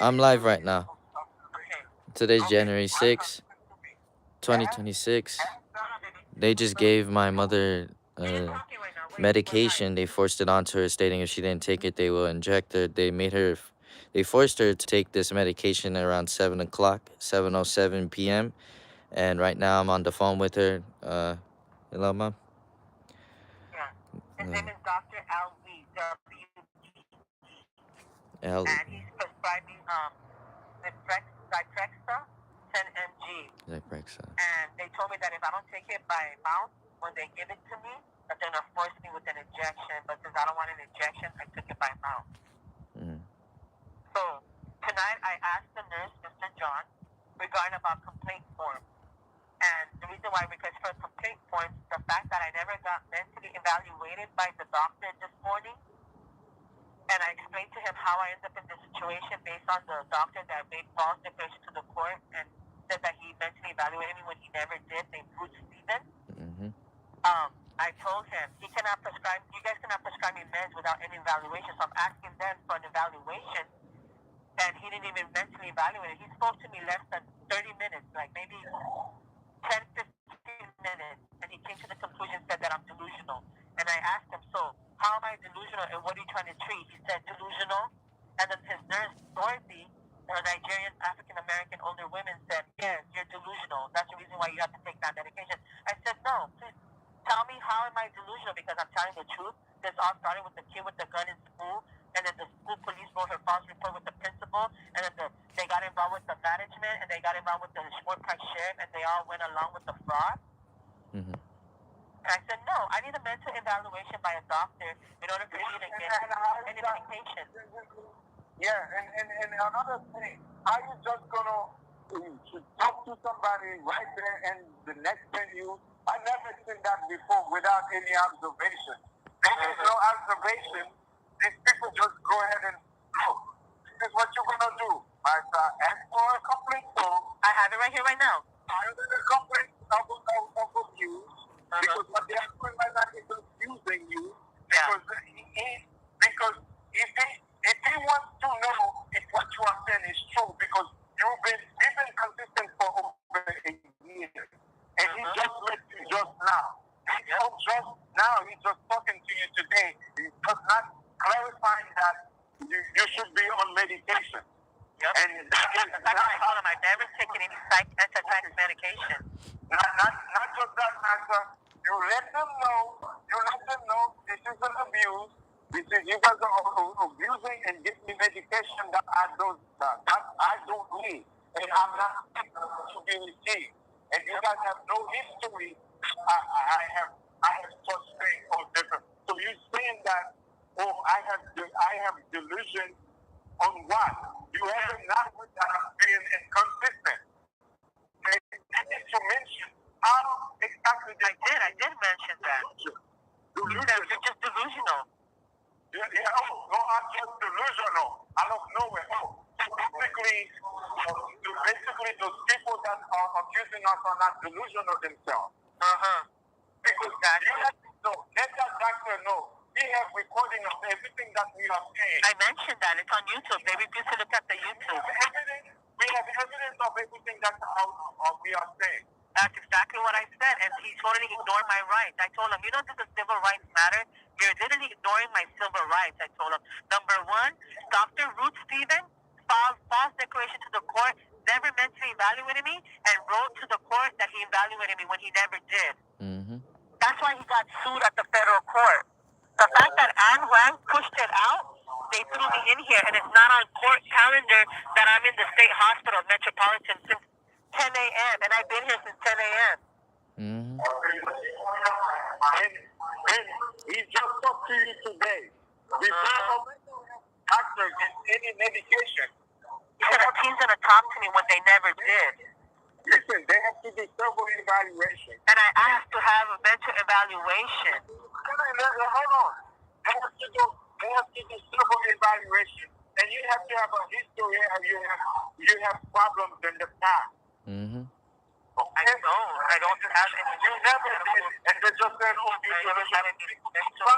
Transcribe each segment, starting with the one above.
I'm live right now. Okay. Today's Okay. January Welcome 6th, to 2026. baby. They just So gave my mother he's talking right now. Wait, we're live. medication. They forced it onto her, stating if she didn't take it, they will inject her. They forced her to take this medication around 7 o'clock, 7:07 p.m. And right now I'm on the phone with her. Hello, Mom? Yeah. His Uh, name is Dr. LVWG, L. and he's prescribing Zyprexa 10 mg. Zyprexa. And they told me that if I don't take it by mouth when they give it to me, that they're gonna force me with an injection. But since I don't want an injection, I took it by mouth. Mm. So tonight I asked the nurse, Mr. John, regarding about complaint forms. And the reason why I request for complaint forms, the fact that I never got mentally evaluated by the doctor this morning. And I explained to him how I ended up in this situation based on the doctor that made false declaration to the court and said that he mentally evaluated me when he never did, named Bruce Stephen. Mm-hmm. I told him he cannot prescribe, you guys cannot prescribe me meds without any evaluation. So I'm asking them for an evaluation. And he didn't even mentally evaluate it. He spoke to me less than 30 minutes, like maybe 10, 15 minutes. And he came to the conclusion, said that I'm delusional. And I asked him, so how am I delusional and what are you trying to treat? He said delusional. And then his nurse, Dorothy, a Nigerian African-American older woman, said, yes, you're delusional. That's the reason why you have to take that medication. I said, no, please tell me how am I delusional, because I'm telling the truth. This all started with the kid with the gun in school, and then the school police wrote her false report with the principal, and then they got involved with the management, and they got involved with the Sport Park sheriff, and they all went along with the fraud. Mm-hmm. And I said, no, I need a mental evaluation by a doctor in order for me to get any medication. Yeah, and another thing, how you just gonna talk to somebody right there and the next venue? I never seen that before without any observation. There is no observation. These people just go ahead and look. This is what you're gonna do. Ask for a complaint form. I have it right here right now. File the complaint of abuse. Because what they are doing right now is abusing you. Because if he wants to know if what you are saying is true, because you've been consistent for over a year, and he just met you just now. So just now, he's just talking to you today. He's just not clarifying that you should be on medication. Yep. And that's what I told him. I've never taken any antipsychotic medication. Not just that matter. You let them know this is an abuse. This is you guys are abusing and giving me medication that I don't need, and I'm not to be received. And you guys have no history. I have such things or different. So you're saying that I have delusion on what? You haven't not with that I'm being inconsistent. And to mention how exactly I did mention that. You said you're just delusional. Yeah, no, I'm just delusional. I don't know it. Basically, those people that are accusing us are not delusional themselves. Because let that doctor know. We have recording of everything that we are saying. I mentioned that. It's on YouTube. They refuse to look at the YouTube. We have evidence of everything that we are saying. That's exactly what I said, and he totally ignored my rights. I told him, you don't think the civil rights matter? You're literally ignoring my civil rights, I told him. Number one, Dr. Ruth Stephen filed false declaration to the court, never mentally evaluated me, and wrote to the court that he evaluated me when he never did. Mm-hmm. That's why he got sued at the federal court. The fact that Anne Wang pushed it out, they threw me in here, and it's not on court calendar that I'm in the state hospital, Metropolitan, since 10 a.m., and I've been here since 10 a.m. Mm-hmm. And he just talked to you today. Before doctor gets any medication. He said a team's going to talk to me when they never did. Listen, they have to do several evaluation. And I asked to have a mental evaluation. Hold on. They have to do several evaluation. And you have to have a history of you have problems in the past. Mm-hmm. Okay. I don't have any. You never did. And they just said, oh, you never had any mental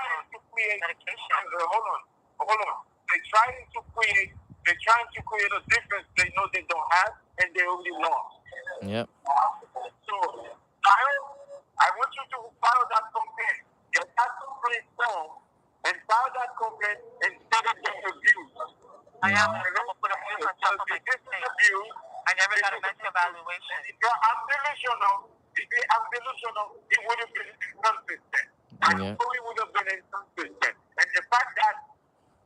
medication. Hold on. They're trying to create They're trying to create a difference they know they don't have, and they already lost. Yep. So, I want you to follow that complaint. Get that complaint form and file that complaint instead of getting abused. I am going to put a police on top of my complaint. I never got a mental evaluation. If I'm delusional, it would have been inconsistent. I Yeah. know it would have been inconsistent. And the fact that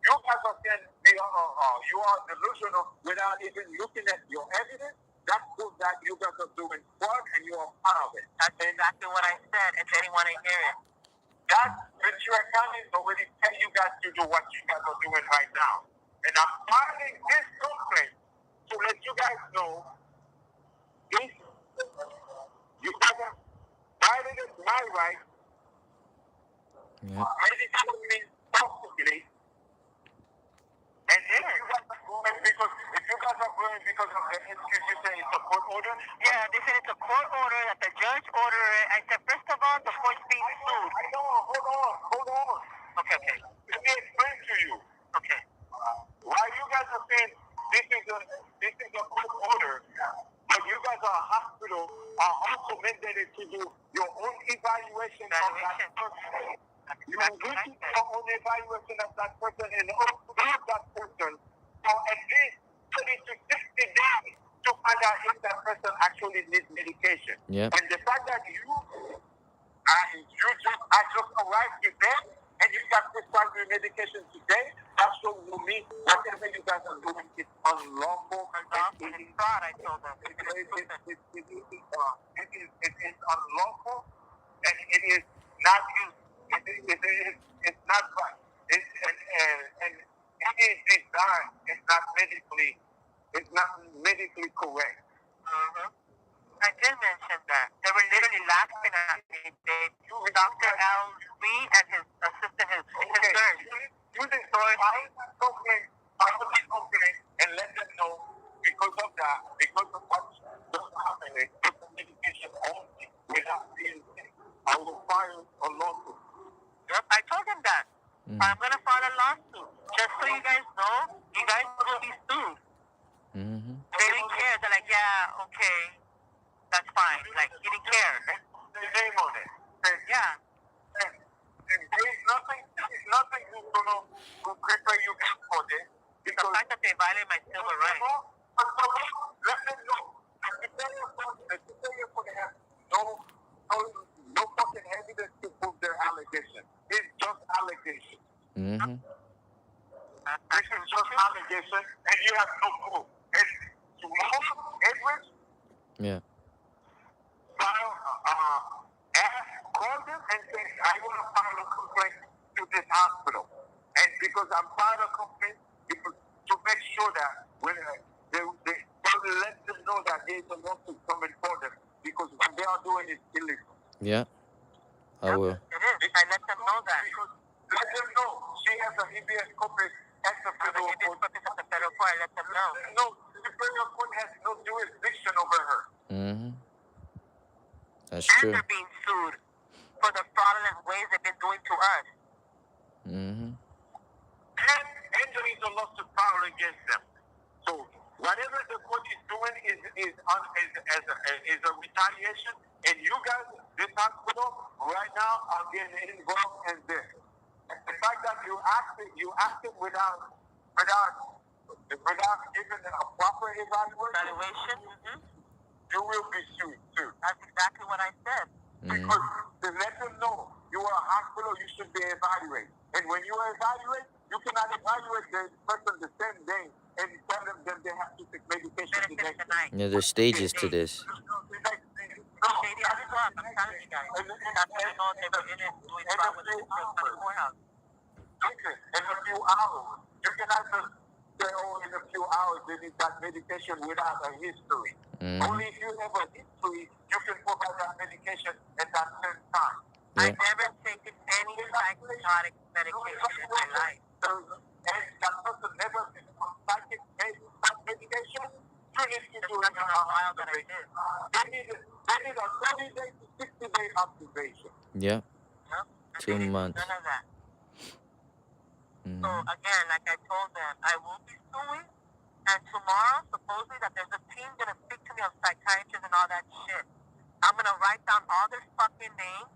you guys are saying you are delusional without even looking at your evidence, that proves that you guys are doing fraud and you are part of it. That's exactly what I said, and they didn't want to hear it. That Ventura County is already telling you guys to do what you guys are doing right now. And I'm filing this complaint to let you guys know this, you guys have violated my right. Yep. Medical means possibly. And if you guys are going because of the excuse you say it's a court order, Yeah, they said it's a court order that the judge ordered it. I said, first of all, the court's being sued. I know, hold on. Okay. Let me explain to you. Okay. Why you guys are saying this is a court order, but you guys are a hospital are also mandated to do your own evaluation of that person. You do your own evaluation of that person and approve that person for at least 30 to 60 days to find out if that person actually needs medication. Yep. And the fact that I just arrived today and you got prescribed your medication today, that shows me whatever you guys are doing is unlawful. It is fraud, I told them. It is unlawful and it is not used. It's not right. And it is designed. It's not medically correct. Mm-hmm. I did mention that. They were literally laughing at me. Dr. L. Lee and his assistant, his nurse. You destroy my complaint and let them know because of what's just happening, the medication only without being sick. I will file a lawsuit. Yep, I told him that. I'm going to file a lawsuit. Just so you guys know, you guys will be sued. Mm-hmm. They didn't care. They're like, yeah, okay, that's fine. Like, he didn't care. The name on it. Yeah. There's nothing who's going to prepare you for this. The fact that they violate my civil rights. Let them know. The superior could have no fucking evidence to prove their allegation. It's just allegation. Mm-hmm. This is just allegation, and you have no proof. And tomorrow, Edwards, Yeah. call them and say, I want to file a complaint to this hospital. And because I'm filing a complaint, to make sure that when they let them know that there is a lawsuit coming for them, because what they are doing is illegal. Yeah. I will. It is. I let them know that. Because let them know she has a habeas corpus at the federal court. I let them know. No, the federal court has no jurisdiction over her. Mm-hmm. That's And true. they're being sued for the fraudulent ways they've been doing to us. Mm-hmm. And there is a lawsuit filed against them. So whatever the court is doing is a retaliation. And you guys, this hospital, right now are getting involved in this. And the fact that you acted without giving a proper evaluation, you will be sued too. That's exactly what I said. Because to let them know you are a hospital, you should be evaluated. And when you evaluate, you cannot evaluate the person the same day and tell them that they have to take medication the next day. Yeah, there's stages to this. Shady as fuck, I'm telling you guys. That's why I know they were in it doing fraud with the courthouse. In a few hours. You cannot just say, oh, in a few hours they need that medication without a history. Only if you have a history, you can provide that medication at that same time. I've never taken any psychotic medication in my life. And that person never been on psychic medication, you need to do it in a observation. They need a 30-day to 60-day observation. Yeah. Yep. 2 months. None of that. So again, like I told them, I will be suing And tomorrow, supposedly, that there's a team gonna speak to me of psychiatrists and all that shit. I'm gonna write down all their fucking names,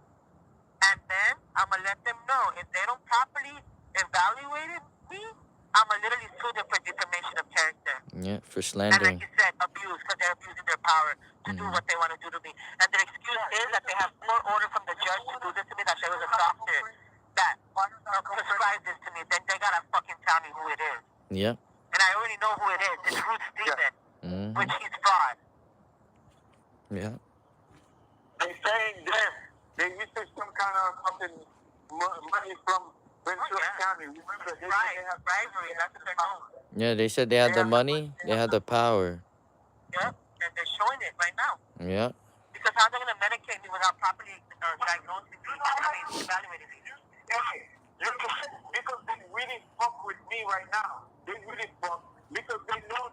and then I'm gonna let them know if they don't properly evaluate me, I'm gonna literally sue them for defamation of character. Yeah, for And like slandering. you said, abuse, because they're abusing their power to do what they want to do to me. And their excuse is that they have court order from the judge to do this to me, that there was a doctor that prescribed this to me. Then they gotta fucking tell me who it is. Yep. And I already know who it is. It's Ruth Steven, which he's fraud. Yeah. They saying that they received some kind of fucking money from Ventura County. Remember, they have bribery. That's what they're doing. Yeah, they said they had the money, they had the power. Yep, and they're showing it right now. Yeah. Because how are they going to medicate me without properly diagnosing me and evaluating me? Because they really fuck with me right now. They really fuck because they know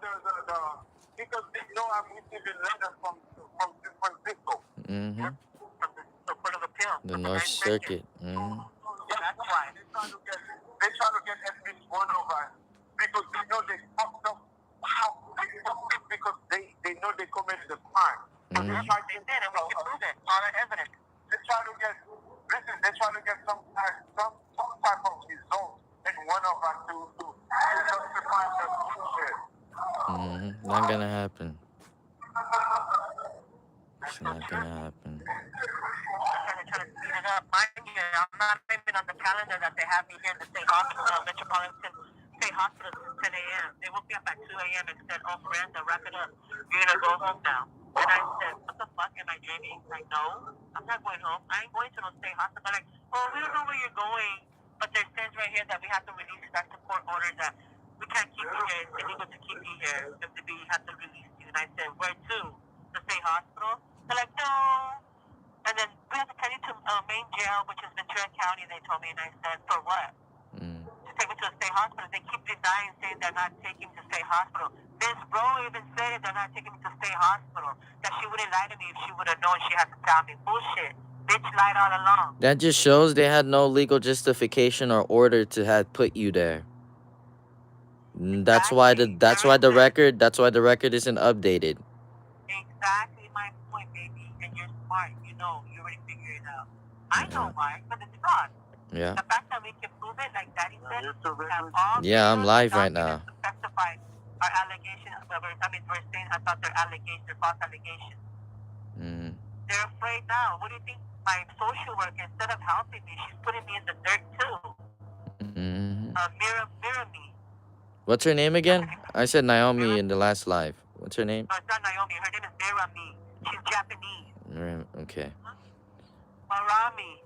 because they know I'm receiving letters from San Francisco. Mm-hmm. From the foot of the pill. The North Circuit. Mm-hmm. Yeah, that's why. They try to get at least one of us because they know they fucked up. How they fucked up because they know they committed a crime. So they try to did, and we can prove it. All the evidence. They try to get some type of result in one of us to justify the bullshit. Not gonna happen. It's not gonna happen. Trying to speed it up. Mind you, I'm not even on the calendar that they have me here in the state hospital, Metropolitan State Hospital at 10 a.m. They woke me up at 2 a.m. and said, "Oh, Miranda, wrap it up. You're gonna go home now." And I said, "What the fuck? Am I dreaming?" Like, no, I'm not going home. I ain't going to no state hospital. Like, oh, we don't know where you're going, but there says right here that we have to release you. That's the court order that we can't keep you here. It's illegal to keep you here. We have to release you. And I said, where to? The state hospital? They're like, no. And then we have to take you to main jail, which is Ventura County, they told me. And I said, for what? To take me to a state hospital. They keep denying, saying they're not taking me to state hospital. This bro even said they're not taking me to state hospital. That she wouldn't lie to me if she would have known she had to tell me. Bullshit. Bitch lied all along. That just shows they had no legal justification or order to have put you there. That's why the record isn't updated. Exactly my point, baby. And you're smart. You know. You already figured it out. I know why, but it's fraud. Yeah. The fact that we can prove it, like Daddy said, we have all I'm live right now. to testify our allegations. We're saying about their allegations, their false allegations. They're afraid now. What do you think? My social worker, instead of helping me, she's putting me in the dirt too. Mirror me. What's her name again? I said Naomi in the last live. What's her name? No, it's not Naomi. Her name is Mirami. She's Japanese. Okay.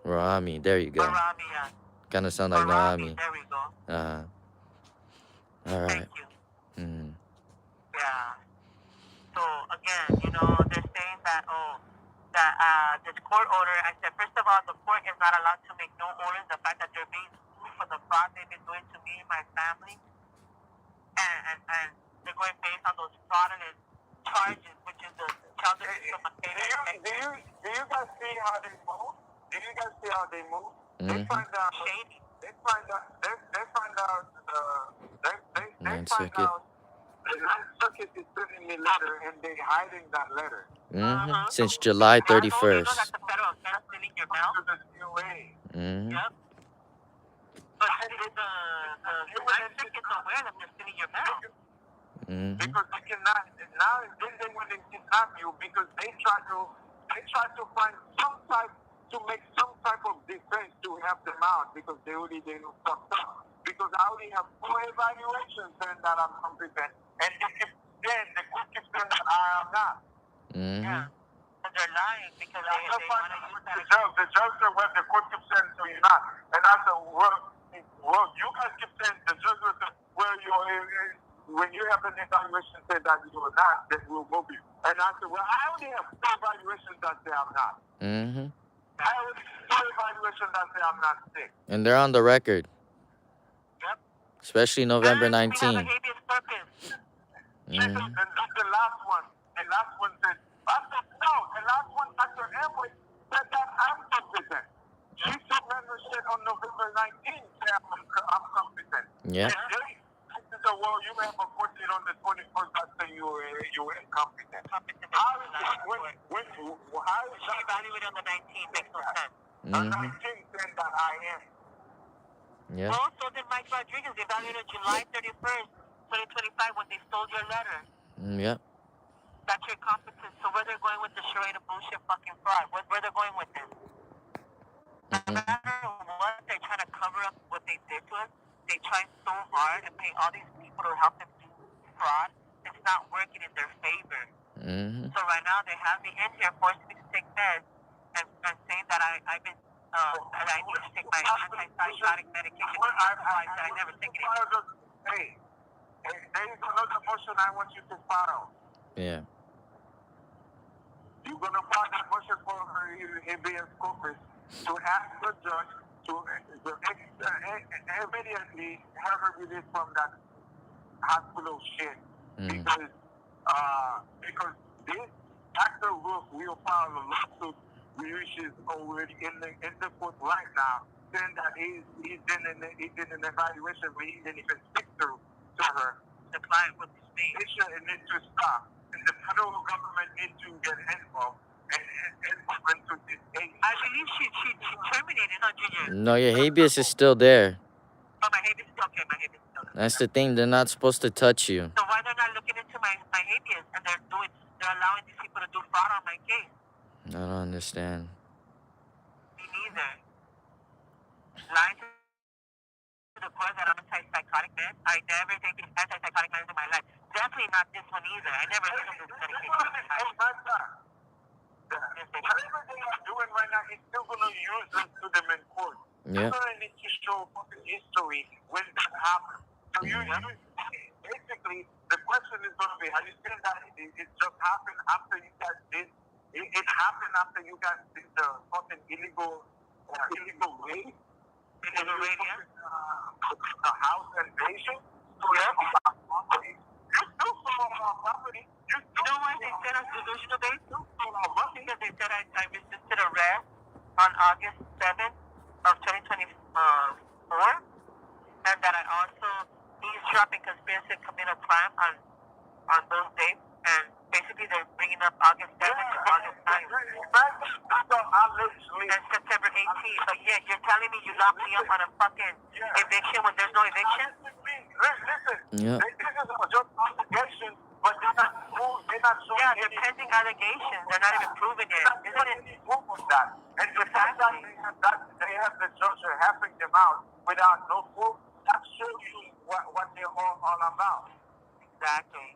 Marami. There you go. Marami, yeah. Kind of sound like Naomi. There we go. All right. Thank you. Yeah. So again, they're saying that this court order. I said, first of all, the court is not allowed to make no orders. The fact that they're being sued for the fraud they've been doing to me and my family, and they're going based on those fraudulent charges, which is the child abuse of my Do you guys see how they move? They find out shady. They find out the Ninth Circuit is sending me a letter and they hiding that letter. Since July 31st. You know that the federal offense in your mail? Yep. But the Ninth Circuit's aware that they're sending your mail. Because they cannot now. Then they want to kidnap you because they try to find some type to make some type of defense to help them out because they know fucked up. Because I already have 4 evaluations saying that I'm competent, and the court keeps saying that I am not. Yeah, but they're lying because they want to use that. The judge said, well, the court keeps saying so you're not, and I said, well, you guys keep saying the judge will say, well, when you have an evaluation say that you are not, then we'll move you. And I said, well, I only have 4 evaluations that say I'm not. I only have 4 evaluations that say I'm not sick. And they're on the record. Yep. Especially November 19th. We have a habeas corpus. And the last one said, I said, no, the last one, Dr. Emily, said that I'm competent. She said, man, shit on November 19th, said I'm competent. Yeah. This is said, well, you have appointed on the 21st. I said you were incompetent. How is that? How is She evaluated on the 19th. Makes no sense. The 19th said that I am. Yeah. Well, so did Mike Rodriguez. They evaluated July 31st, 2025 when they stole your letter. Yep. That's your competence. So where they're going with the charade of bullshit fucking fraud? Where they're going with this? No matter what, they're trying to cover up what they did to us. They try so hard and pay all these people to help them do fraud. It's not working in their favor. So right now they have me in here forcing me to take meds and saying that I've been that I need to take my antipsychotic medication. I never taken it. Hey, there is another motion I want you to file. Yeah. You're going to file that motion for habeas corpus to ask the judge to immediately have her released from that hospital shit. Because this Dr. Wolf will file a lawsuit which is already in the court right now, saying that he's in an evaluation where he didn't even speak to her. The client with his name. It needs to stop. And the federal government needs to get involved and involved into this case. I believe she terminated, huh, Junior? No, your habeas is still there. Oh, my habeas is okay. My habeas is still there. That's the thing. They're not supposed to touch you. So why they're not looking into my habeas and they're allowing these people to do fraud on my case? I don't understand. Me neither. Lying to the court that I'm antipsychotic meds. I never taken antipsychotic meds in my life. Definitely not this one either. I never took this medication. Whatever they are doing right now, it's still going to use them to them in court. Yeah. You're going to need to show history when that happens. So basically, the question is going to be, are you saying that it just happened after you guys did? It happened after you guys did the fucking illegal raid? Illegal raid, yeah? The house invasion? So you still stole our property. You know why they said I'm delusional based? Because they said I resisted arrest on August 7th of 2024, and that I also eavesdropped and conspiracy to commit a crime on those dates, and basically they're bringing up August 7th to August 9th. And September 18th, but yet you're telling me you locked me up on a fucking eviction when there's no eviction? Listen, Yeah. this is just allegations, but they're not showing. Yeah, they're pending allegations. They're not even proving it. Isn't it? Proof of that. And the fact that they have the judge helping them out without no proof, that shows you what they're all about. Exactly.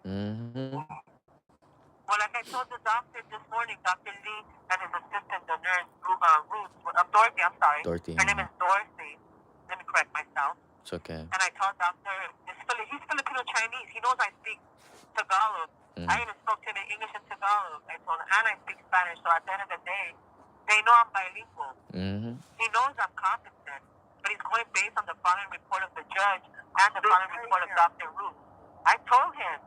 Well, like I told the doctor this morning, Dr. Lee and his assistant, the nurse, Dorothy, I'm sorry. Dorothy. Her name is Dorothy. Let me correct myself. It's okay. And I told Doctor, he's Filipino Chinese. He knows I speak Tagalog. I even spoke to him in English and Tagalog. I told him, and I speak Spanish. So at the end of the day, they know I'm bilingual. He knows I'm competent. But he's going based on the following report of the judge and the following report of Dr. Ruth. I told him,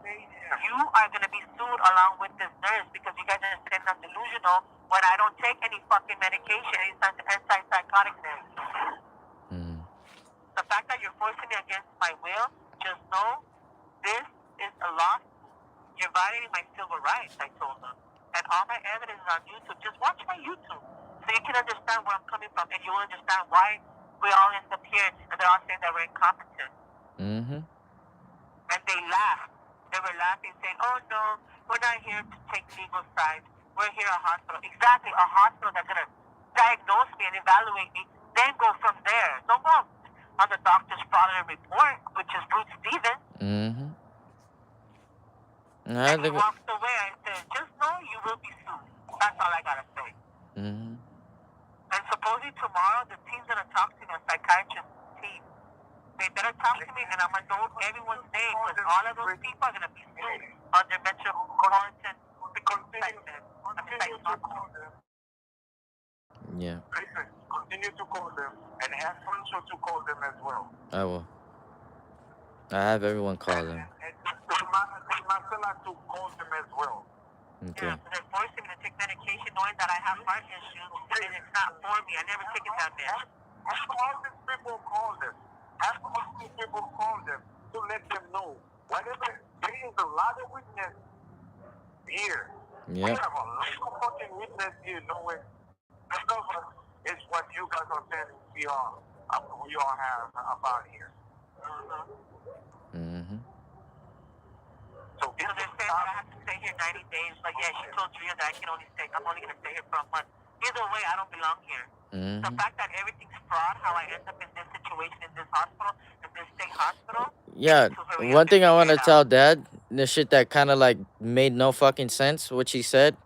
you are going to be sued along with this nurse because you guys are saying I'm delusional when I don't take any fucking medication, any antipsychotic meds. The fact that you're forcing me against my will, just know this is a loss. You're violating my civil rights, I told them. And all my evidence is on YouTube. Just watch my YouTube so you can understand where I'm coming from and you'll understand why we all end up here and they're all saying that we're incompetent. And they laughed. They were laughing, saying, oh no, we're not here to take legal sides. We're here at a hospital. Exactly, a hospital that's going to diagnose me and evaluate me, then go from there. Don't go on the doctor's fraudulent report, which is Bruce Stevens. And he walked away. I said, just know you will be sued. That's all I got to say. And supposedly tomorrow, the team's going to talk to me, a psychiatrist team. They better talk to me, and I'm going to know everyone's name, because all of those people are going to be sued under metropolitan. Yeah. Listen, continue to call them, and have Pancho to call them as well. I will. I have everyone call them. And Marcella to call them as well. Okay. Yeah, so they're forcing me to take medication knowing that I have heart issues, and it's not for me. I never taken that med. Have all these people call them. Have all these people call them. to let them know whatever there is a lot of witness here. We Yep. have a lot of fucking witness here knowing none of us is what you guys are saying we all have about here. Mm-hmm. So So they're saying that I have to stay here 90 days, but yeah, she told Julia that I'm only going to stay here for a month. Either way, I don't belong here. The Mm-hmm. fact that everything's fraud, how I end up in this situation in this hospital, in this state hospital, Yeah. to hurry One up and thing I want figure to it tell out. Dad, the shit that kind of like made no fucking sense. What she said.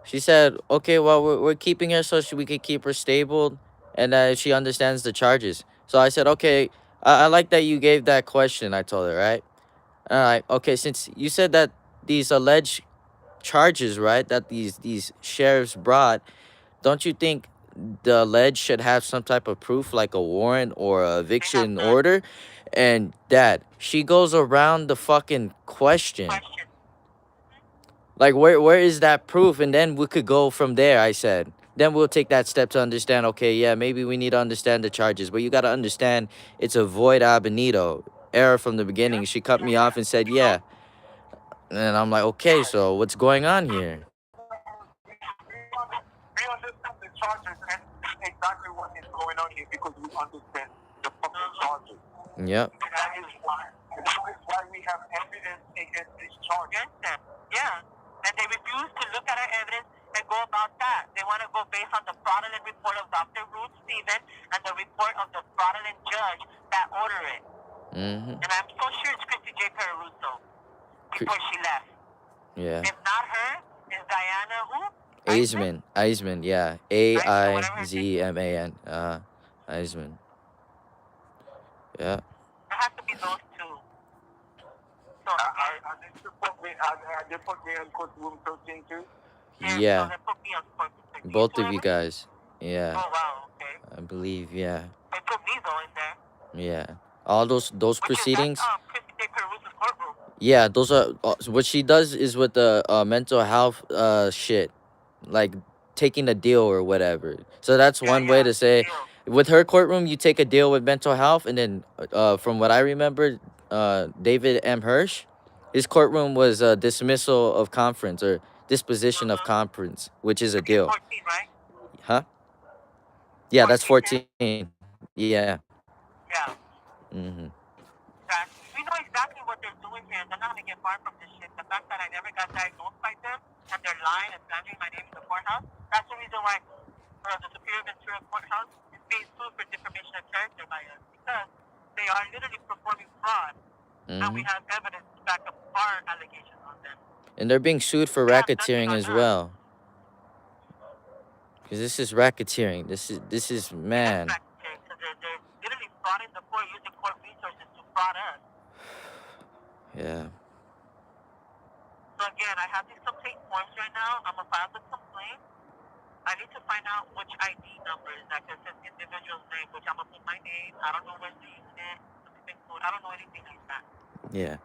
She said, "Okay, well, we're keeping her so we could keep her stable, and she understands the charges." So I said, "Okay, I like that you gave that question." I told her, right? All right. Okay, since you said that these alleged charges, right, that these sheriffs brought, don't you think the alleged should have some type of proof, like a warrant or a They have eviction none. order? And Dad, she goes around the fucking question. Question. Like where is that proof? And then we could go from there, I said. Then we'll take that step to understand, okay, yeah, maybe we need to understand the charges. But you gotta understand it's a void ab initio. Error from the beginning. She cut me off and said, yeah. And I'm like, okay, so what's going on here? we understand the charges and exactly what is going on here because we understand the fucking charges. Yep. And that is why we have evidence against these charges. Against them. Yeah. And they refuse to look at our evidence and go about that. They want to go based on the fraudulent report of Dr. Ruth Stephen and the report of the fraudulent judge that ordered it. Mm-hmm. And I'm so sure it's Christy J. Peruso before she left. Yeah. If not her, it's Diana who? Eisman, yeah. Aizman. Eisman. Yeah. It has to be those two. So They put me in courtroom 13 too. Yeah. So they put me on court. Both of you guys. Yeah. Oh wow, okay. I believe, yeah. They put me though in there. Yeah. All those Which proceedings. Is that's Christy J. Peruso's courtroom. Yeah, those are what she does is with the mental health shit, like taking a deal or whatever. So that's one way to say Deal. with her courtroom you take a deal with mental health, and then from what I remember, David M. Hirsch, his courtroom was a dismissal of conference or disposition of conference, which is a deal. 14, right? Huh? Yeah, that's 14, 14. Yeah. Yeah. Mm-hmm. Exactly. We know exactly what they're doing here, and they're not gonna get far from this shit. The fact that I never got diagnosed by them, and they're lying and slandering my name in the courthouse, that's the reason why the Superior Ventura Courthouse is being sued for defamation of character by us, because they are literally performing fraud, and we Mm-hmm. have evidence to back up our allegations on them. And they're being sued for They have nothing racketeering on as us. well. Because this is racketeering. This is It is man. racketeering, because they're literally frauding the court, using court resources to fraud us. Yeah. So again, I have these complaint forms right now. I'm gonna file the complaint. I need to find out which ID number is that, because it says individual's name, which I'm gonna put my name. I don't know where they're using it. I don't know anything like that. Yeah.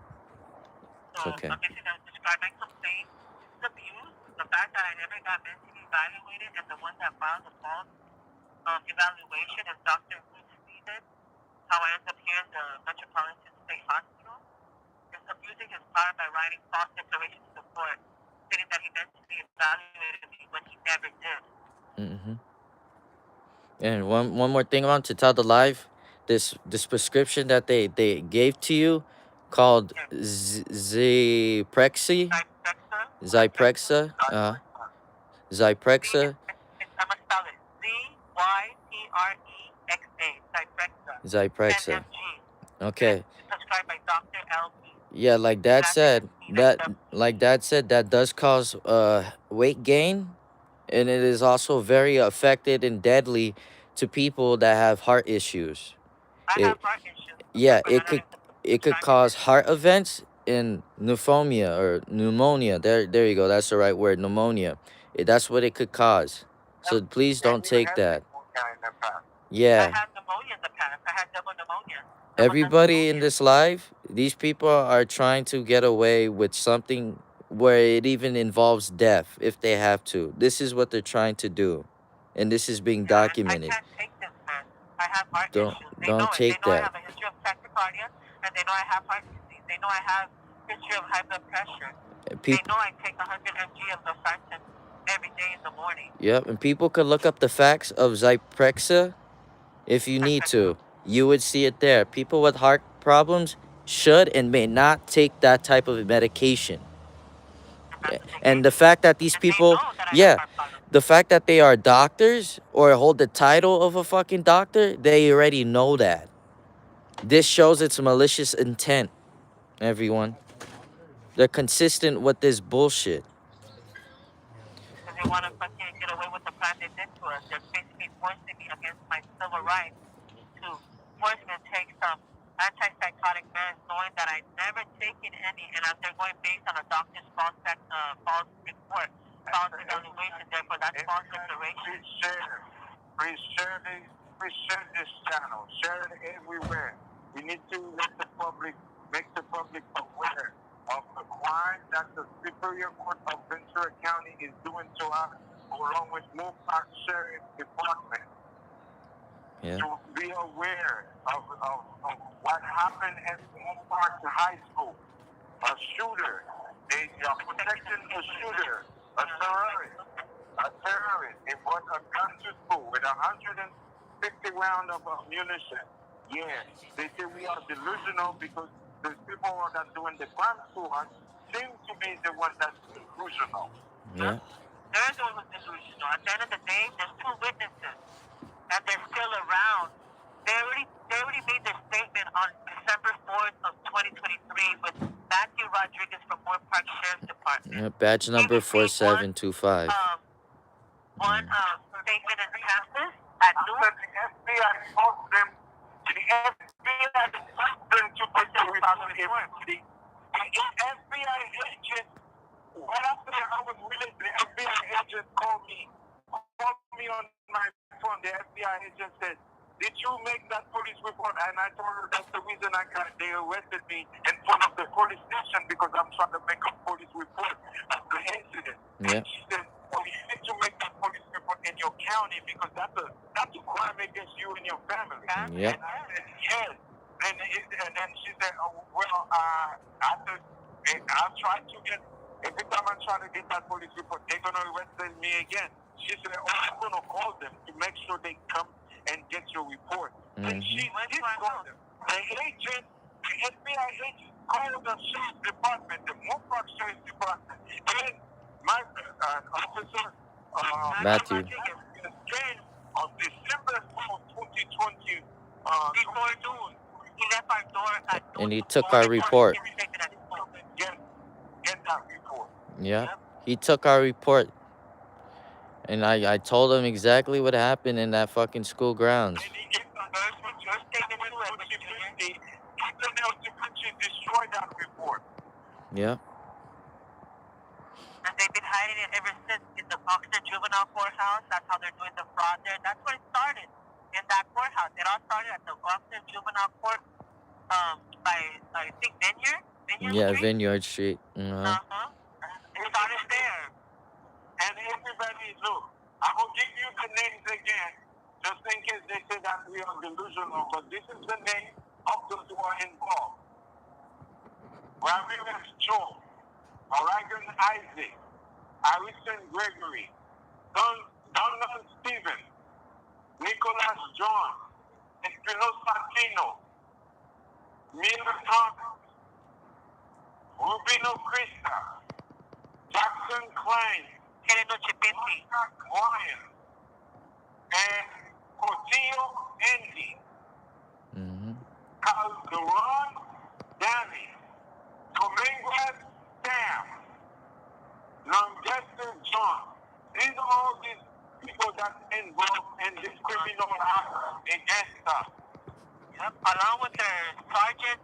So Okay. I'm basically gonna describe my complaint. It's abuse. The fact that I never got mentally evaluated, and the one that filed the false evaluation is Dr. Ruth Stephen. How I end up here in the Metropolitan State Hospital. Is abusing his power by writing false declarations to the court, stating that he mentally evaluated me when he never did. Mm-hmm. And one more thing I want to tell the live, this prescription that they gave to you, called Zyprexa. Zyprexa. Zyprexa. I'm gonna spell it. Zyprexa. Zyprexa. 10 mg. Okay. Prescribed by Dr. LB. Yeah, like Dad said, that does cause weight gain, and it is also very affected and deadly to people that have heart issues. I It have heart issues. Yeah, But I it could cause heart events and pneumonia. There you go. That's the right word, pneumonia. That's what it could cause. So please don't take that. I Yeah. had pneumonia in the past. I had double pneumonia. Everybody in this live, these people are trying to get away with something where it even involves death if they have to. This is what they're trying to do. And this is being documented. I can't take this, man. I have heart Don't issues. They don't know it. They take know I that. have a history of tachycardia, and they know I have heart disease. They know I have history of high blood pressure. They People, know I take 100 mg of losartan every day in the morning. yep, and people could look up the facts of Zyprexa if you need to. You would see it there. People with heart problems should and may not take that type of medication. And the fact that these And they people, know that I have yeah, heart problems. the fact that they are doctors or hold the title of a fucking doctor, they already know that. This shows it's malicious intent, everyone. They're consistent with this bullshit. Because they want to fucking get away with the crime they did to us. They're basically forcing me against my civil rights to force me to take some antipsychotic meds, knowing that I've never taken any, and they're going based on a doctor's false report, false evaluation. Therefore, that's false declaration. Please share this channel. Share it everywhere. We need to make the public aware of the crime that the Superior Court of Ventura County is doing to us, along with Moorpark Sheriff Department. Yeah. To be aware of what happened at Moorpark High School. A shooter. They are protecting a shooter, a terrorist. They brought a gun to school with 150 rounds of ammunition. Yeah, they say we are delusional because the people that are doing the crime to us seem to be the ones that's delusional. Yeah. They're the ones delusional. At the end of the day, there's two witnesses, and they're still around. They already made their statement on December 4th of 2023 with Matthew Rodriguez from Moore Park Sheriff's Department. Yeah, badge number 4725. One statement in campus at noon. The FBI forced them. The FBI forced them to put the responsibility. The FBI agent, right after I was released, the FBI agent called me on my phone. The FBI agent said, "Did you make that police report?" And I told her that's the reason they arrested me in front of the police station because I'm trying to make a police report of the incident. Yeah. And she said, "Oh, you need to make that police report in your county because that's a crime against you and your family." Yep. And I said, "Yes." And then she said, "Oh, well, I'll try to get, every time I try to get that police report, they're going to arrest me again." She said, "Oh, I'm going to call them to make sure they come and get your report." And she did call them. The FBI agent called the sheriff's department, the Moorpark Sheriff's Department, and my officer, Matthew. Came on December 4th, 2020, before noon. He left our door at noon. And he took our report. Get that report. Yeah. He took our report. And I told him exactly what happened in that fucking school grounds. And he gets the first one, your statement to it, Captain El Tucuchi destroyed that report. Yeah. And they've been hiding it ever since in the Oxford Juvenile Courthouse. That's how they're doing the fraud there. That's where it started, in that courthouse. It all started at the Oxford Juvenile Court by, I think, Vineyard Street? Vineyard Street. It started there. And everybody, look, I will give you the names again, just in case they say that we are delusional, but this is the name of those who are involved. Ramirez Joe, Aragon Isaac, Harrison Gregory, Donald Stephen, Nicholas John, Espinosa Tino, Miller Thomas, Rubino Krista, Jackson Klein, Heleno Chipinti, Ryan, and Portillo Andy, Calderon Danny, Dominguez Sam, Longester John. These are all these people that's involved in this criminal act against us. Yep, along with their sergeant,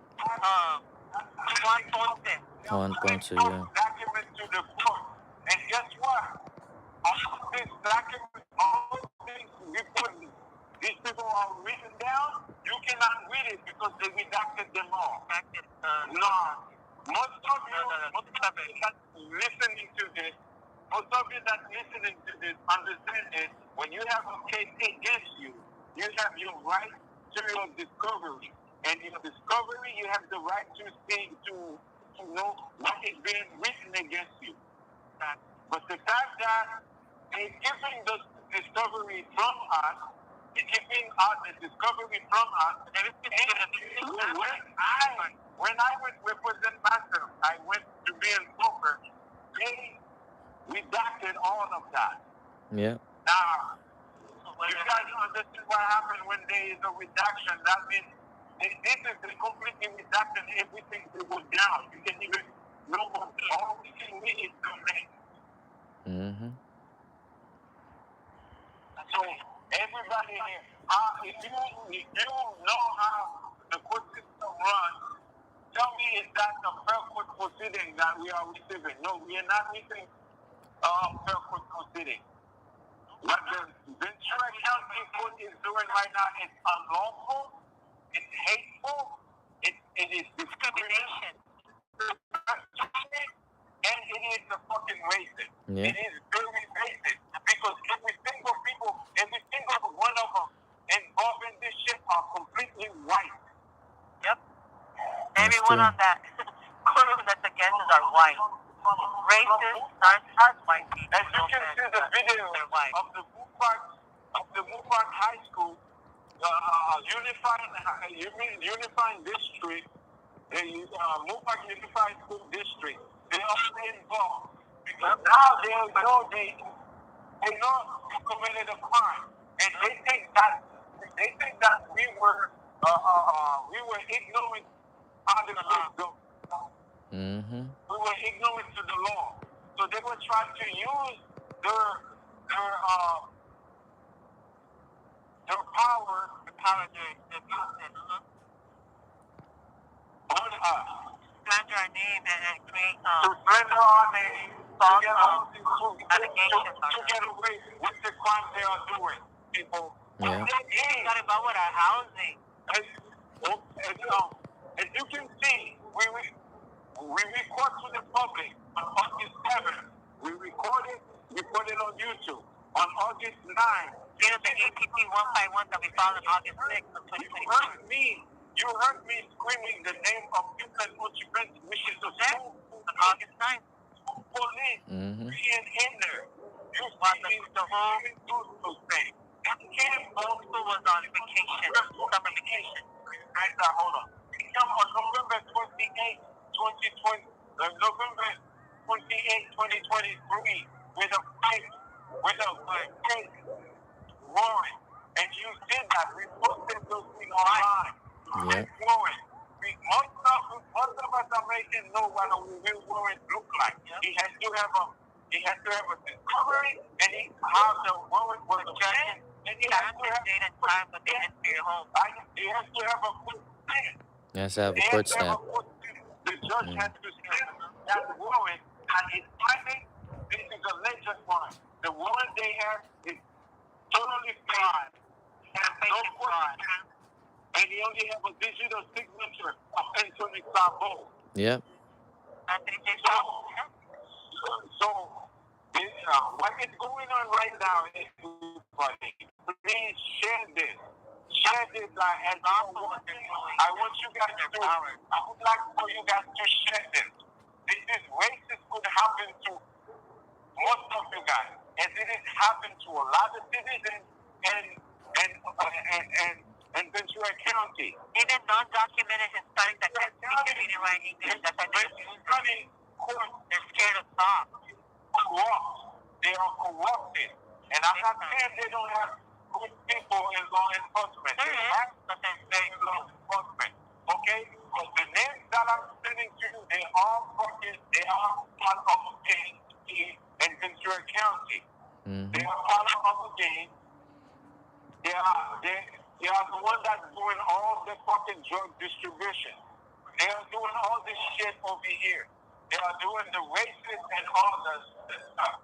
Juan Ponce. Juan Ponce, yeah. Documents to the court. And guess what? All these documents, all these reports, these people are written down. You cannot read it because they redacted them all. No. Most of you that's listening to this, understand this. When you have a case against you, you have your right to your discovery. And in discovery, you have the right to see, to know what is being written against you. But the fact that they're keeping the discovery from us, they're keeping the discovery from us, and when I went to represent myself, I went to be in poker, they redacted all of that. Yeah. Now, you guys understand what happens when there is a redaction. That means this is the completely redaction. Everything will go down. You can even know all we can read is the name. Mm-hmm. So everybody here, if you know how the court system runs, tell me is that a fair court proceeding that we are receiving? No, we are not receiving fair court proceeding. What the Ventura County Court is doing right now is unlawful, it's hateful, it is discrimination, and it is a fucking racist. Yeah. It is very racist because every single one of them involved in this shit are completely white. Yep. That's Everyone true. on that courtroom that's against us are white. Racist, not white people. As you can see the video of the Mufak High School, Unifying District, Mufak Unified School District, they are involved because now they know they committed a crime, and they think that we were ignorant how the law goes. Mm-hmm. We were ignorant to the law, so they were trying to use their power, on us. Slander our name and create To slander our name, false allegations to get away with the crimes they are doing, people. Yeah. They got about with our housing. As you can see, we record to the public on August 7th. We recorded, we put it on YouTube. On August 9th, Here's the APP 151 that we filed on August 6th of 2022. you heard me screaming the name of Houston Occupants, which is the school On August 9th. police Mm-hmm. being in there. You Well, see the whole those things. school was on vacation, summer vacation. Hold on. On November 28, 2020, November 28, 2023, with a case warrant. And you did that. We posted those things online. Yeah. Warrant. Most of us Americans know what a real warrant look like. He has to have a discovery, and he has the warrant was obtained, and he has to have date and time, but they enter your home. he has to have a court stamp. Yes, I have a court stamp. The judge has to stamp that warrant, and it's private. This is a legend warrant. The warrant they have is totally fraud. No court stamp, and he only have a digital signature of Anthony Sabo. Yep. So, what is going on right now, everybody, please share this. Share this as I want you guys to, I would like for you guys to share this. This is racist could happen to most of you guys, as it has happened to a lot of citizens and Ventura County. Even non-documented Hispanics that can't speak and read and write English, that's why they're scared of talk. They are corrupted. And I'm not saying they don't have good people in law enforcement. They have good law enforcement. Okay? But the names that I'm sending to you, they are part of a gang in Ventura County. Mm-hmm. They are part of a gang. They are the one that's doing all the fucking drug distribution. They are doing all this shit over here. They are doing the racist and all the stuff.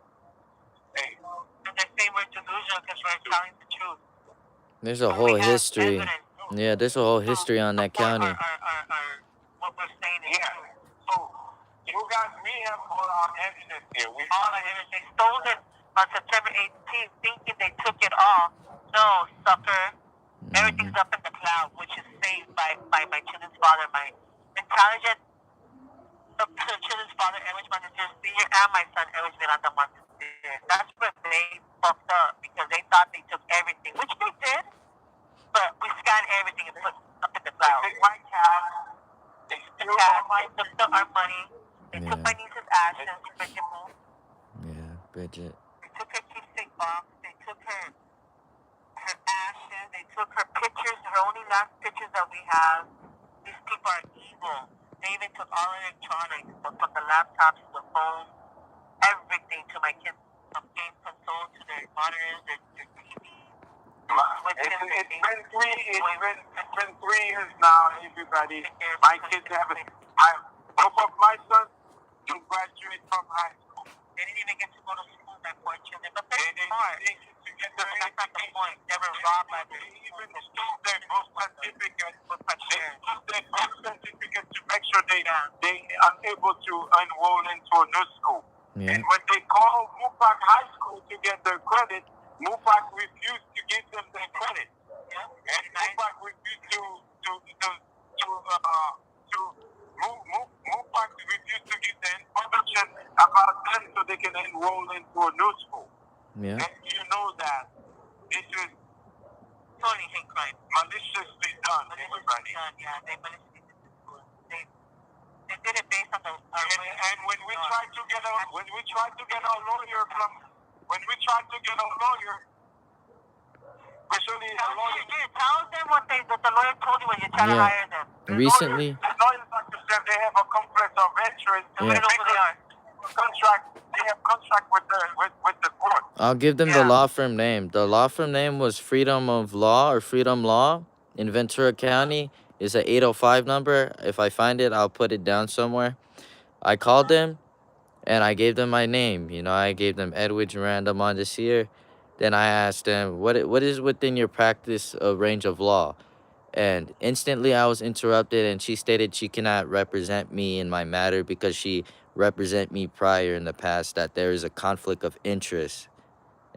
Hey. And they say we're delusional because we're telling the truth. There's a whole history. Yeah, there's a whole history on that county. What we're saying is true. So, you guys, we have all our evidence here. All our evidence. They stole it on September 18th thinking they took it all. No, sucker. Everything's up in the cloud, which is raised by my children's father, my intelligent children's father, Erwin Montesir Sr., and my son, Erwin Miranda Montesir. That's where they fucked up because they thought they took everything, which they did, but we scanned everything and put up in the cloud. They took my cash. They The stole cash, my they took our money, they took Yeah. my niece's ashes, Bridget moved. Yeah, Bridget. They took her keepsake box, they took her ashes, they took her pictures, her only last pictures that we have. These people are evil. They even took all electronics, from the laptops to the phones, everything to my kids, from game consoles to their monitors, their TVs. It's been 3 years now, everybody. My kids have it. Both of my sons to graduate from high school. They didn't even get to go to school, my poor children. But they're smart. That's not the point. They were robbed by They even stole their birth certificate. They stole their birth certificate to make sure they are able to enroll into a new school. Yeah. And when they called Mupak High School to get their credit, Mupak refused to give them their credit. Yeah. And Mupak refused Mupak refused to give the information about them so they can enroll into a new school. Yeah. And you know that this is Totally hate crime. maliciously done, everybody. Yeah, they maliciously did this to us. They did it based on the. And when we tried to get a lawyer, especially a lawyer. Tell them what the lawyer told you when you try to Yeah. hire them. Recently, The lawyers understand they have a conflict of interest. We don't know who they are. They have contract with the court. I'll give them the law firm name. The law firm name was Freedom of Law or Freedom Law in Ventura County. It's an 805 number. If I find it, I'll put it down somewhere. I called them and I gave them my name. You know, I gave them Edwidge Miranda Mondesir. Then I asked them, what is within your practice of range of law? And instantly I was interrupted, and she stated she cannot represent me in my matter because she represent me prior in the past, that there is a conflict of interest.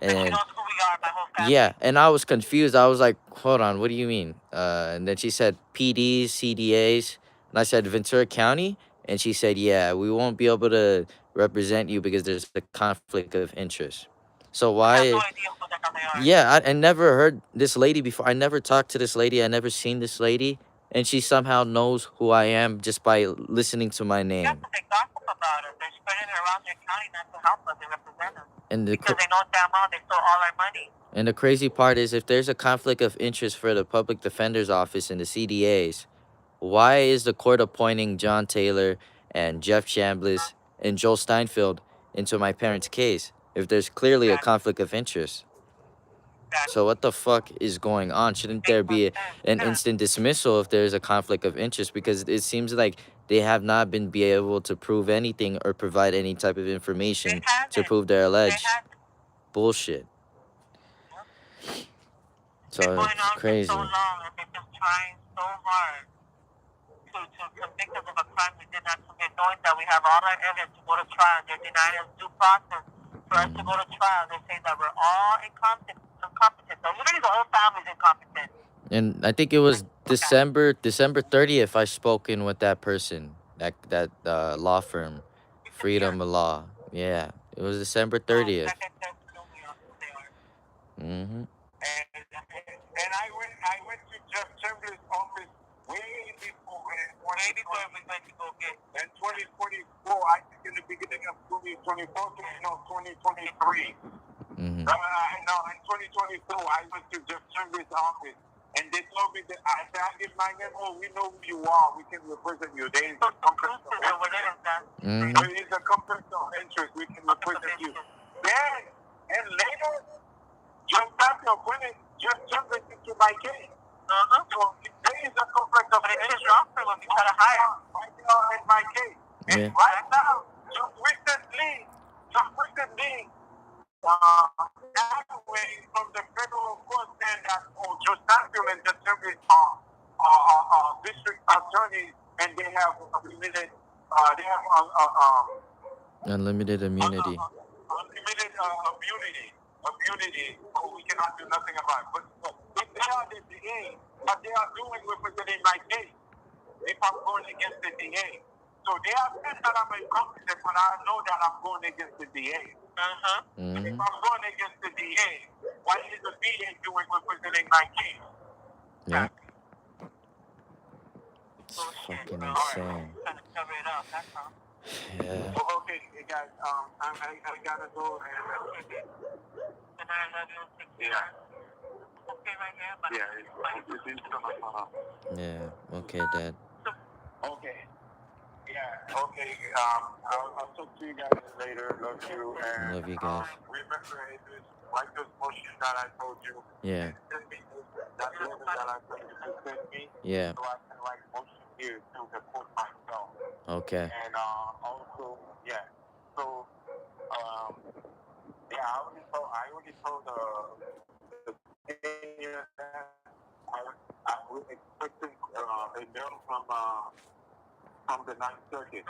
And she And knows who we are, my whole family. yeah, and I was confused. I was like, hold on, what do you mean? And then she said PDs, CDAs, and I said Ventura County, and she said, yeah, we won't be able to represent you because there's a conflict of interest. So I have no why? idea who the hell they are. Yeah, I never heard this lady before. I never talked to this lady. I never seen this lady, and she somehow knows who I am just by listening to my Yeah, name. but they gossip about us. They're spreading it around their county not to help us. They represent us. And the Because they know damn well they stole all our money. And the crazy part is, if there's a conflict of interest for the public defender's office and the CDAs, why is the court appointing John Taylor and Jeff Chambliss and Joel Steinfeld into my parents' case if there's clearly a conflict of interest? So what the fuck is going on? Shouldn't there be an instant dismissal if there's a conflict of interest? Because it seems like they have not been able to prove anything or provide any type of information to prove their alleged bullshit. So Been going it's on for crazy. so long, and they've been trying so hard to convict us of a crime we did not commit, knowing that we have all our evidence to go to trial. They're denying us due process for us to go to trial. They say that we're all incompetent. So literally the whole family's incompetent. And I think it was December 30th I spoken with that person, that law firm, Freedom of Law. Yeah, it was December 30th. Like I said, we know who they are. Mm-hmm. And I went to Jeff Chambliss' office way before we went to go get. in 2024. I think in the beginning of 2024, no, 2023. Mm-hmm. No, in 2024, I went to Jeff Chambliss' office, and they told me that I give my name. Oh, we know who you are. We can represent you. There is a conflict of interest. Mm-hmm. There is a conflict of interest. We can represent you. Then, and later, John Samuel put it Jeff Chambliss into my case. So there is a conflict of interest. When we try to hire. Right now in my case. And right now, just recently, from the federal court saying that Joe Samuel and the Chambliss are district attorneys, and they have limited, Unlimited immunity. Unlimited immunity. So we cannot do nothing about it. But if they are the DA, But they are doing representing my case if I'm going against the DA. So they are saying that I'm incompetent, but I know that I'm going against the DA. And if I'm going against the DA, why is the DA doing representing my case? Yeah. It's fucking insane. Trying to cover it up, that's all. Yeah. Oh, okay, guys, I gotta go and And I love you, take care. yeah. Okay, right here, but Yeah, Yeah. Okay, Dad. okay. Yeah, okay. I'll talk to you guys later. Love you. And Love you guys. remember, it's like this motion that I told you. Yeah. Send me that letter that I told you to send me. Yeah. So I can write motion here to the court myself. Okay. And also, yeah. So, yeah, I already told the senior that I was expecting a bill from the Ninth Circuit.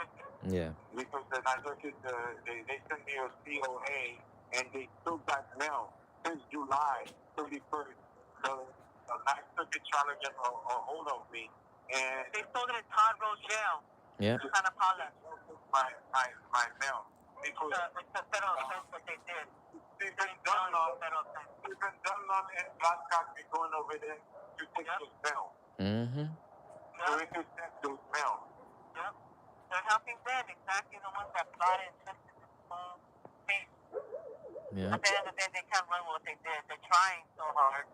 Yeah. Because the Ninth Circuit, they sent me a COA, and they still got mail since July 31st. The Ninth Circuit trying to get a hold of me, and they sold it in Todd Road Jail. Yeah. Kind of Paula. My mail. Because it's a federal offense what they did. Stephen Dunlop and Black be going over there to take those mail. Mm-hmm. So we can send those mail. Yep. They're helping them, exactly the ones that plotted and twisted this whole case. Yeah. At the end of the day, they can't run what they did. They're trying so hard.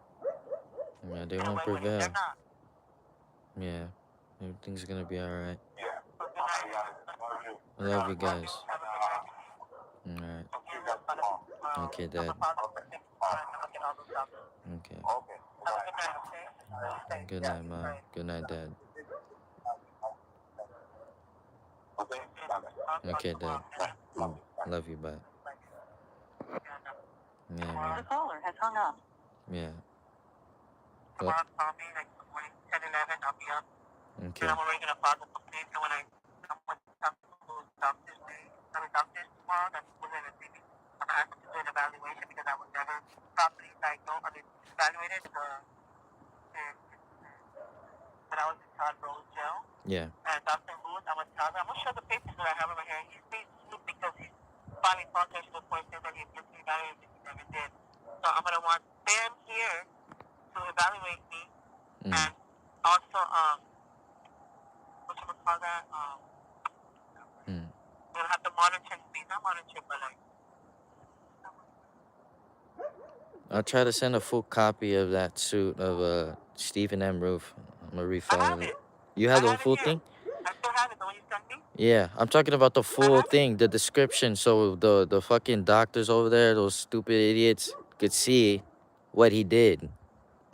Yeah, they won't prevail. They're not. Yeah. Everything's gonna be alright. Yeah. I love you guys. Alright. Okay, Dad. Okay. Good night, Mom. Good night, Dad. Okay, Dad. Love you, bye. Yeah, man. The caller has hung up. Yeah. Tomorrow, call me like morning 10, 11, I'll be up. Okay. And I'm already going to file the complaint. And when I went to talk to doctors, doctors tomorrow, that's when they're going to see me. I'm going to ask them to do an evaluation because I was never properly diagnosed or evaluated when I was in Todd Road Jail. Yeah. And Dr. Lewis, I'm going to tell them, I'm going to show the papers that I have over here. He's being sued because he's filing false to the point that he abused evaluated he never did. So I'm going to want them here to evaluate me. And also, what you would call that? We'll have to monitor me, not monitor, but like. I'll try to send a full copy of that suit of Stephen M. Roof. I'm gonna refile it. You have the full thing? I still have it, the one you sent me? Yeah, I'm talking about the full thing, the description, so the fucking doctors over there, those stupid idiots, could see what he did.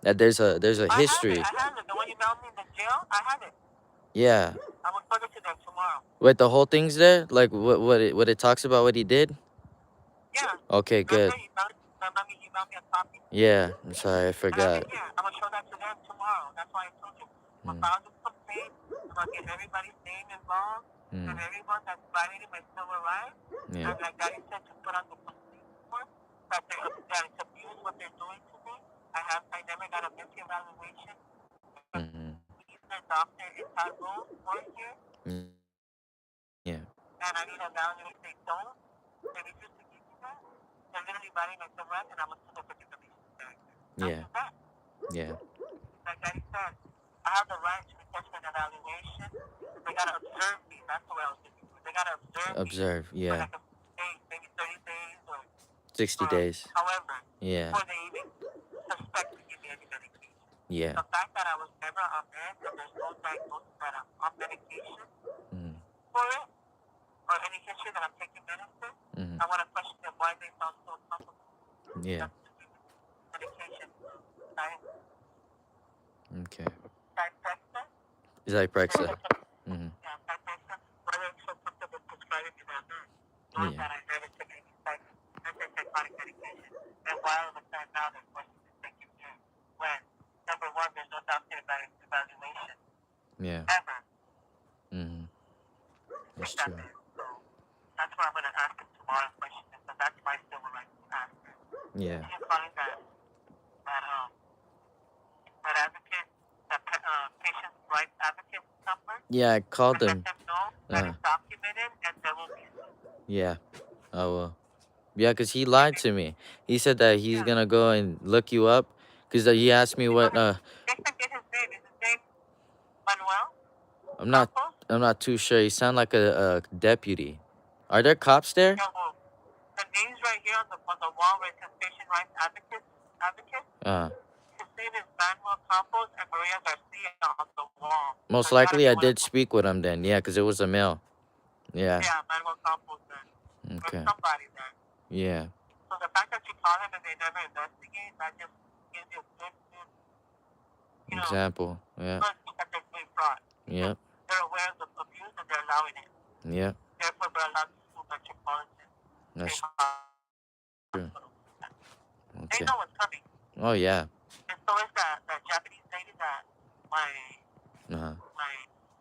That there's a history. I have it. The one you mailed me in the jail, I have it. Yeah. I will send it to them tomorrow. Wait, the whole thing's there? Like what it talks about what he did? Yeah. Okay, good. You mailed me a copy. Yeah, I'm sorry, I forgot. Yeah, I'm gonna show that to them tomorrow. That's why I told you. I'm gonna file this complaint. I'm gonna get everybody's name involved and everyone that's violating my civil rights. Yeah. And like Daddy said, to put on the complaint report that it's abuse what they're doing to me. I never got a mental evaluation. He's a doctor in Todd Road, one here. Yeah. And I need a value if they don't. They refuse to give me that. They're literally violating my civil rights, and I'm gonna sue them for defamation. Yeah. Yeah. Like Daddy said, I have the right to request an evaluation. They gotta observe me. That's the way I was thinking. They gotta observe me. Yeah. For like maybe 30 days or 60 days. However. Yeah. Before they even suspect to give me any medication. Yeah. The fact that I was never on meds and there's no diagnosis that I'm on medication for it or any history that I'm taking medicine, I want to question them why they sound so comfortable. Yeah. Medication. Right? Okay. Zyprexa? Zyprexa. Yeah, Zyprexa. Why they're so comfortable prescribing me that med? Knowing that I never took any antipsychotic medication. And why all of a sudden now they're forcing me to take it again? When, number one, there's no doctor evaluation. Yeah. Ever. That's true. So that's why I'm going to ask him tomorrow question. So that's my civil rights to ask him. Yeah. He's calling that advocate Yeah, I called and let him. them know that Uh, it's documented and there will be soon. yeah, I will. Yeah, cause he lied to me. He said that he's Yeah. gonna go and look you up. Cause he asked me You go what. ahead. They can get his name. Is his name Manuel I'm not. Campos? I'm not too sure. He sound like a deputy. Are there cops there? Yeah, well, the name's right here on the wall where it says Patient Rights Advocate. Uh, His name is Manuel Campos and Maria Garcia on the wall. So Most it's gotta likely be I one of did them. speak with him then. Yeah, cause it was a male. Yeah. Yeah, Manuel Campos then. Or Okay. somebody then. Yeah. So the fact that you call him and they never investigate, that just gives you a good, you know, Example. Yeah. good that they're doing fraud. Because Yep. they're aware of the abuse and they're allowing it. Yep. Therefore, we're allowed to sue Metropolitan State That's true. Hospital. They Okay. know what's coming. Oh yeah. And so is that Japanese lady that my Uh huh. my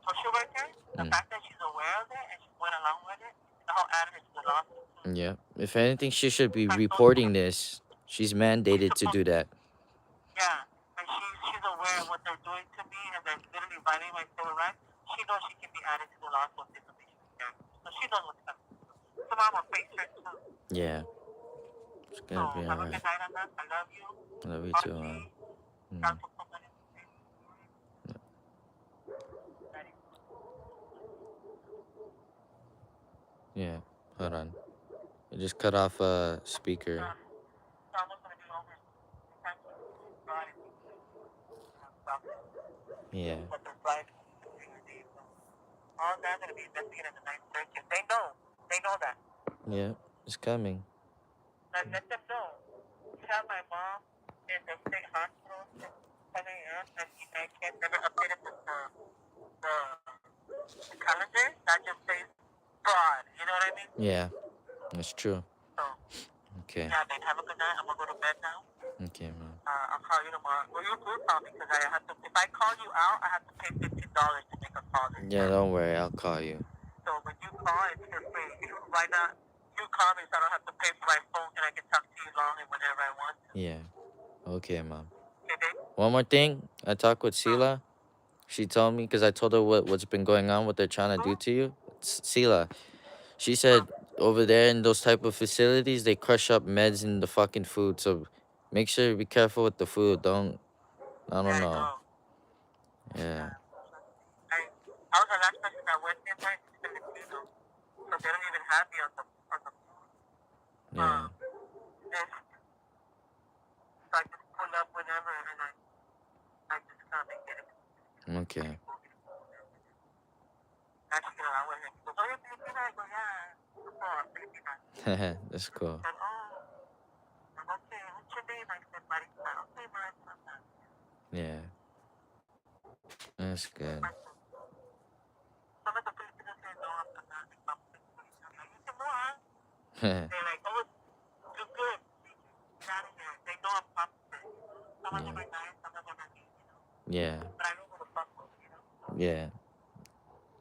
social worker, the Mm. fact that she's aware of it and she went along with it, the whole attitude to the lawsuit too. Yeah. If anything, she should be I told reporting this. She's she's mandated to supposed do that. yeah. And she's aware of what they're doing to me and they're literally violating my civil rights. She knows she can be added to the lawsuit if information is there. So she knows what's coming. Tomorrow I'm gonna face her too. Yeah. It's So gonna be have a good alright. night on that. I love you. Love you too, RG, Mm. Gato Coconut. Yeah. Hold on. I just cut off a speaker. So I'm gonna be over. Thank you. God is stop it. Yeah. But the right all that's gonna be investigated in the ninth circuit. They know that. Yeah. It's coming. And let them know. Tell my mom in the state hospital since 10 a.m. and I can't never updated the calendar. That just says fraud. You know what I mean? Yeah. That's true. So Okay. yeah, babe. Have a good night. I'm gonna go to bed now. Okay, man. I'll call you tomorrow. Well, you will call me because I have to. If I call you out, I have to pay $15 to make a call this Yeah, time. don't worry. I'll call you. So when you call, it's just free. Why not? You call me so I don't have to pay for my phone and I can talk to you long and whenever I want to. Yeah. Okay, mom. Okay, babe? One more thing. I talked with Sila. She told me because I told her what's been going on, what they're trying to do to you. Sila. She said over there in those type of facilities, they crush up meds in the fucking food. So make sure you be careful with the food. Don't. I Yeah, don't I know. know. Yeah. I was the last person that went in there. It's Filipino, so they don't even have me on the Yeah. list. So I just pull up whenever and I just come and get it. Okay. Actually, I went and he goes, "Oh, you're Filipina?" I go, "Yeah." "Oh, I'm Filipina." That's cool. And I'm okay. What's your name? I said, "Marisa." "Okay, Marisa." Yeah. That's good. Some of the Filipinos say, "No, I'm not. I'm Filipino." I'm like, "You can go on." They're like, "Oh, you're good. Get out of here." They know I'm popular. Some of them Yeah. are nice, some of them are mean, Yeah. But I know who to fuck with. Yeah.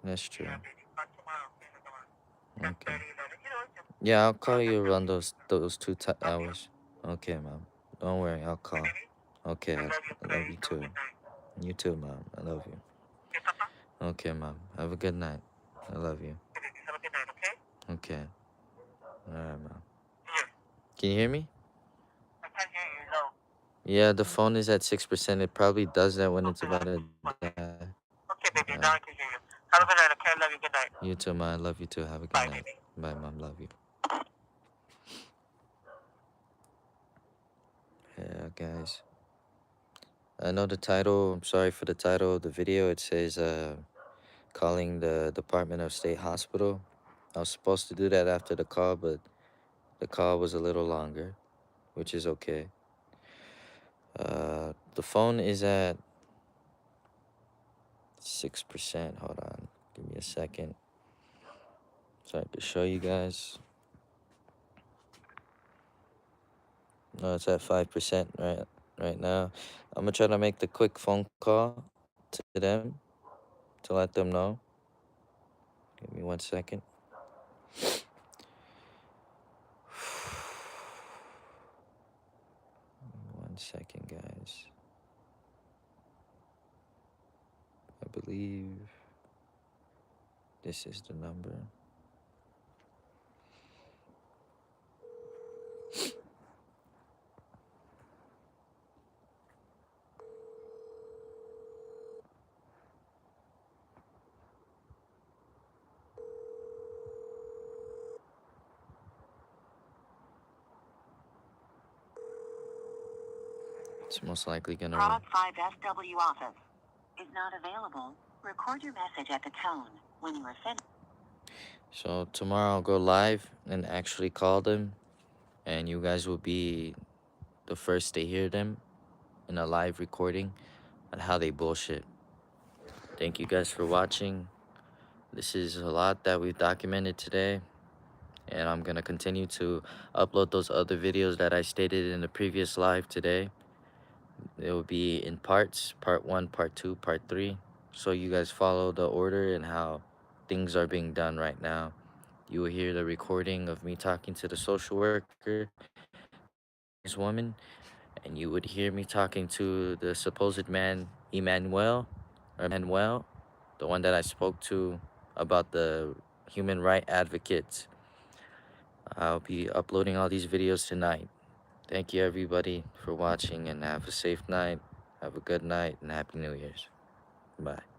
That's true. Yeah, baby. Talk tomorrow, okay? Like around Okay. 10:30, 11. Just Yeah, I'll call you contact around me. those two Okay. hours. Okay, mom. Don't worry, I'll Okay, call. baby. Okay, I love you, I love okay? you Have a too. good night. You too, mom. I love you. Okay, Papa? Okay, mom. Have a good night. I love you. Okay, baby. Have a good night, okay? Okay. All right, mom. Here. Can you hear me? I can't hear you, no. Yeah, the phone is at 6%. It probably does that when it's Okay, about let me to one die. second. Okay, baby. Uh, Now I can hear you. Have a good night, okay? I love you. Good night. you too, mom. I love you too. Have a good Bye, night. baby. Bye, mom. Love you. Yeah, guys. I know the title. I'm sorry for the title of the video. It says calling the Department of State Hospital. I was supposed to do that after the call, but the call was a little longer, which is okay. The phone is at 6%. Hold on. Give me a second so I can show you guys. No, it's at 5% right now. I'm gonna try to make the quick phone call to them to let them know. Give me 1 second. One second, guys. I believe. This is the number. It's most likely gonna ring. Prod 5SW office is not available. Record your message at the tone. When you are finished. So tomorrow I'll go live and actually call them, and you guys will be the first to hear them in a live recording on how they bullshit. Thank you guys for watching. This is a lot that we've documented today, and I'm gonna continue to upload those other videos that I stated in the previous live today. It will be in parts, part 1, part 2, part 3, so you guys follow the order and how things are being done right now. You will hear the recording of me talking to the social worker, this woman, and you would hear me talking to the supposed man, Emmanuel, the one that I spoke to about the human right advocates. I'll be uploading all these videos tonight. Thank you, everybody, for watching, and have a safe night. Have a good night, and Happy New Year's. Bye.